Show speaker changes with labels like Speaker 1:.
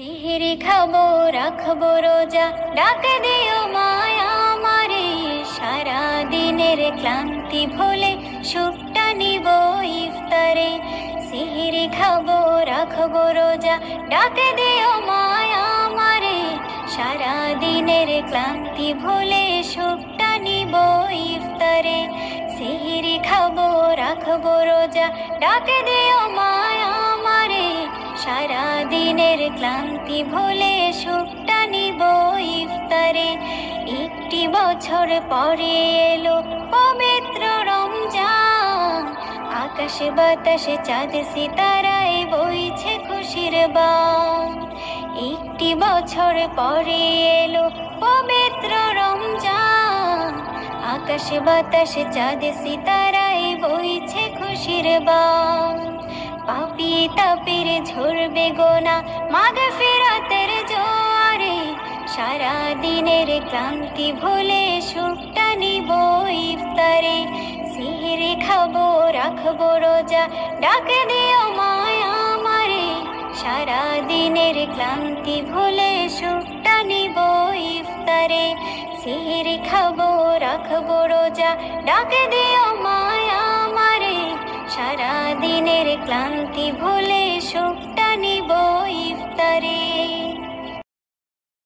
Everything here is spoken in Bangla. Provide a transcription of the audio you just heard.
Speaker 1: সিহিরি খাবো রাখবো রোজা, ডাকে দিও মায়া আমারে। সারা দিনের ক্লান্তি ভুলে সুখটা নিব ইফতারে। সিহিরি খাবো রাখবো রোজা, ডাকে দিও মায়া আমারে। সারা দিনের ক্লান্তি ভুলে সুখটা নিব ইফতারে। সিহিরি খাবো রাখবো রোজা, ডাকে দিও মায়া আমারে। সারা দিনের ক্লান্তি ভুলে সুখটা নিব ইফতারে। একটি বছর পরে এলো পবিত্র রমজান, আকাশে বাতাসে চাঁদ সিতারায় বইছে খুশির বান। একটি বছর পরে এলো পবিত্র রমজান, আকাশে বাতাসে চাঁদ সিতারায় বইছে খুশির বান। পাপী তাপের ঝরবে গোনা মাগফিরাতের জোয়ারে। সারা দিনের ক্লান্তি ভুলে সুখটা নিব ইফতারে। সিহিরি খাবো রাখবো রোজা, ডাকে দিও মায়া আমারে। সারা দিনের ক্লান্তি ভুলে সুখটা নিব ইফতারে। সিহিরি খাবো রাখবো রোজা, ডাকে দিও মায়া আমারে। সারা দিনের ক্লান্তি ভুলে